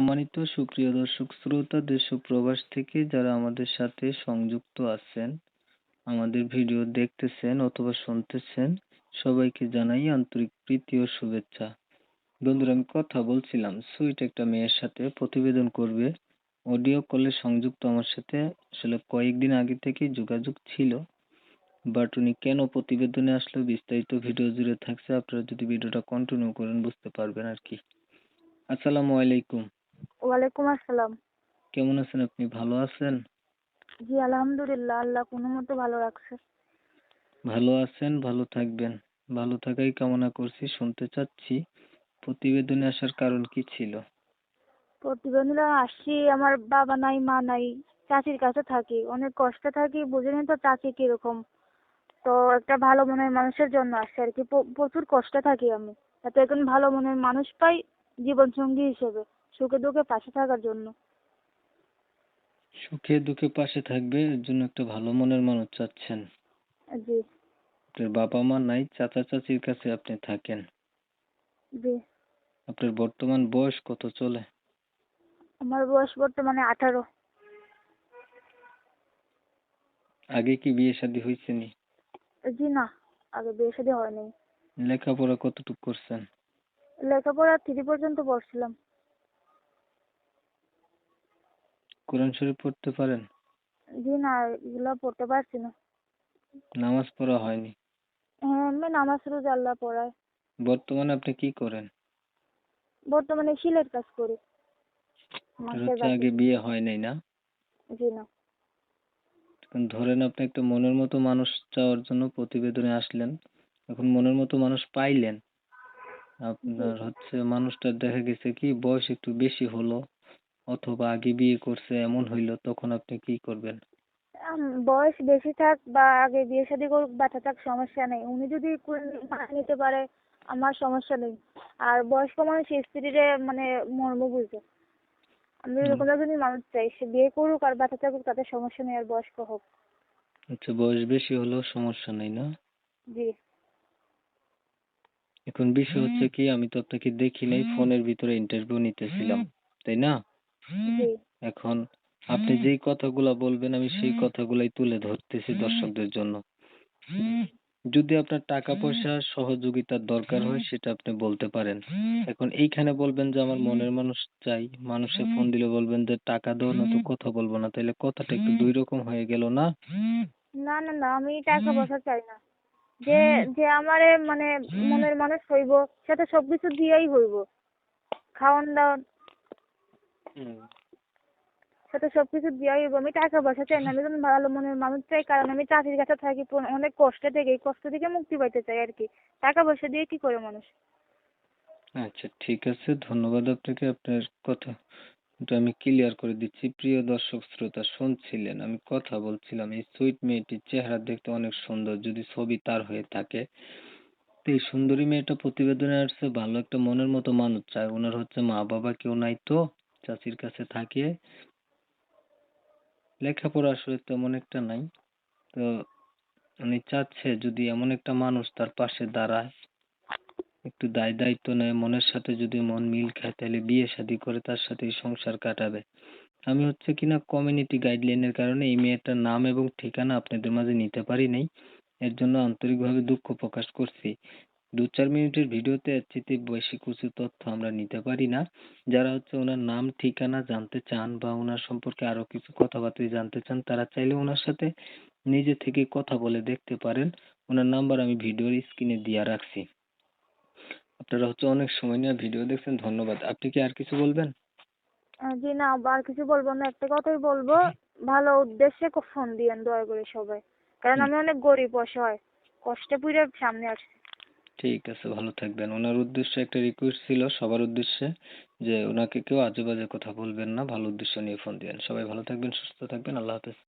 সম্মানিত সুপ্রিয় দর্শক শ্রোতা দেশ ও প্রবাস থেকে যারা আমাদের সাথে সংযুক্ত আছেন, আমাদের ভিডিও দেখতেছেন অথবা শুনতেছেন, সবাইকে জানাই আন্তরিক প্রীতি ও শুভেচ্ছা। বন্ধুরা, আমি কথা বলছিলাম সুইট একটা মেয়ের সাথে প্রতিবেদন করবে, অডিও কলে সংযুক্ত আমার সাথে। আসলে কয়েকদিন আগে থেকেই যোগাযোগ ছিল, বাট উনি কেন প্রতিবেদনে আসলো বিস্তারিত ভিডিও জুড়ে থাকছে। আপনারা যদি ভিডিওটা কন্টিনিউ করেন বুঝতে পারবেন আর কি। আসসালামু আলাইকুম। ওয়ালাইকুম আসসালাম। কেমন আছেন আপনি? ভালো আছেন? জি আলহামদুলিল্লাহ, আল্লাহ কোনো মতো ভালো রাখছে। ভালো আছেন, ভালো থাকবেন। ভালো থাকাই কামনা করছি। শুনতে চাচ্ছি প্রতিবেদনে আসার কারণ কি ছিল? প্রতিবন্ধীরা আসছি, আমার বাবা নাই মা নাই, চাচির কাছে থাকি, অনেক কষ্টে থাকি, বুঝেনি তো চাচি কিরকম। তো একটা ভালো মনের মানুষের জন্য আসছি আর কি। প্রচুর কষ্টে থাকি আমি, যাতে এখন ভালো মনের মানুষ পাই জীবন সঙ্গী হিসেবে, সুখে দুঃখে পাশে থাকার জন্য। সুখে দুঃখে পাশে থাকবে এর জন্য একটা ভালো মনের মানুষ চাচ্ছেন। জি। আপনার বাবা মা নাই, চাচা চাচির কাছে আপনি থাকেন। জি। আপনার বর্তমান বয়স কত চলে? আমার বয়স বর্তমানে 18। আগে কি বিয়ে শাদী হয়েছে নি? জি না, আগে বিয়ে শাদী হয়নি। লেখাপড়া কতটুকু করছেন? লেখাপড়া 3 পর্যন্ত পড়ছিলাম। কোরআন শরীফ পড়তে পারেন? জি না, এগুলো পড়তে পারছি না। নামাজ পড়া হয়নি? হ্যাঁ, এমনি নামাজ রোজা আল্লাহ পড়ায়। বর্তমানে আপনি কি করেন? বর্তমানে সিলাইয়ের কাজ করি, আপনার মাসের হচ্ছে বাকি। আগে বিয়ে হয় নাই না? জি না। এখন ধরেন আপনি একটা মনের মতো মানুষ চাওয়ার জন্য প্রতিবেদনে আসলেন, এখন মনের মতো মানুষ পাইলেন, জি। আপনার হচ্ছে মানুষটার দেখা গেছে কি বয়স একটু বেশি হলো অথবা আগে বিয়ে করছে এমন হইলো, তখন আপনি কি করবেন? বয়স বেশি থাক বা আগে বিয়ে শাদী করুক, বাচ্চা থাক, সমস্যা নেই। উনি যদি মানিয়ে নিতে পারে আমার সমস্যা নেই। আর বয়স্ক মানুষ স্ত্রীরে মানে মর্ম বুঝে। আমি হুম, এরকম একজনই মানুষ চাই, সে বিয়ে করুক আর বাচ্চা থাকুক, তাতে সমস্যা নেই, আর বয়স্ক হোক। আচ্ছা, বয়স বেশি হলেও সমস্যা নাই না? জি। এখন বিষয় হচ্ছে কি, আমি তো আপনাকে দেখি নাই, ফোনের ভিতরে ইন্টারভিউ নিতেছিলাম, তাই না? জি। এখন আপনি যেই কথাগুলা বলবেন আমি সেই কথাগুলাই তুলে ধরতেছি দর্শকদের জন্য। যদি আপনার টাকা পয়সার সহযোগিতার দরকার হয় সেটা আপনি বলতে পারেন। এখন এইখানে বলবেন যে আমার মনের মানুষ চাই, মানুষে ফোন দিলে বলবেন যে টাকা দাও না তো কথা বলবো না, তাহলে কথাটা একটু দুই রকম হয়ে গেল না? না না না, আমি টাকা পয়সা চাই না। যে যে আমারে মানে মনের মানুষ হইব, সেটা সবকিছু দিয়েই হইব। খাওয়ান দাওয়ান, হুম। সাথে সবকিছু দিয়াই হইব। আমি টাকা পয়সা চাই না, আমি একজন ভালো মনের মানুষ চাই। কারণ আমি চাকরির কাছে থাকি, অনেক কষ্টে থেকে, এই কষ্ট থেকে মুক্তি পাইতে চাই আর কি। টাকা পয়সা দিয়ে কি করে মানুষ? আচ্ছা, ঠিক আছে, ধন্যবাদ আপনাকে। আপনার কথা এটা আমি ক্লিয়ার করে দিচ্ছি। প্রিয় দর্শক শ্রোতা, শুনছিলেন আমি কথা বলছিলাম, এই সুইট মেয়েটির চেহারা দেখতে অনেক সুন্দর, যদি ছবি তার হয়ে থাকে। তো এই সুন্দরী মেয়েটা প্রতিবেদনে আসছে, ভালো একটা মনের মতো মানুষ চায়। ওনার হচ্ছে মা বাবা কেউ নাই, তো চাচির কাছে থাকে, লেখাপড়া আসলে তেমন একটা নাই। তো উনি চাচ্ছে যদি এমন একটা মানুষ তার পাশে দাঁড়ায়, একটু দায় দায়িত্ব নেয়, মনের সাথে যদি মন মিল খায়, তাহলে বিয়ে শাদী করে তার সাথেই সংসার কাটাবে। আমি হচ্ছে কিনা কমিউনিটি গাইডলাইনের কারণে এই মেয়েটার নাম এবং ঠিকানা আপনাদের মাঝে নিতে পারি নাই, এর জন্য আন্তরিকভাবে দুঃখ প্রকাশ করছি। 2-4 মিনিটের ভিডিওতে এর চেয়ে বেশি কিছু তথ্য আমরা নিতে পারি না। যারা হচ্ছে ওনার নাম ঠিকানা জানতে চান বা ওনার সম্পর্কে আরো কিছু কথাবার্তা জানতে চান, তারা চাইলে ওনার সাথে নিজে থেকে কথা বলে দেখতে পারেন। ওনার নাম্বার আমি ভিডিওর স্ক্রিনে দিয়ে রাখছি। আপনারা হচ্ছে অনেক সময় নিয়ে ভিডিও দেখছেন, ধন্যবাদ। আপনি কি আর কিছু বলবেন? জি না, আর কিছু বলবো না, একটা কথাই বলবো, ভালো উদ্দেশ্যে ফোন দিয়েন দয়া করে সবাই। কারণ হুম, আমি অনেক গরিব অসহায়, কষ্টে পুড়ে সামনে আসছি। ঠিক আছে, ভালো থাকবেন। ওনার উদ্দেশ্যে একটা রিকোয়েস্ট ছিল সবার উদ্দেশ্যে, যে ওনাকে কেউ আজে বাজে কথা বলবেন না, ভালো উদ্দেশ্য নিয়ে ফোন দিবেন। সবাই ভালো থাকবেন, সুস্থ থাকবেন, আল্লাহ হাফেজ।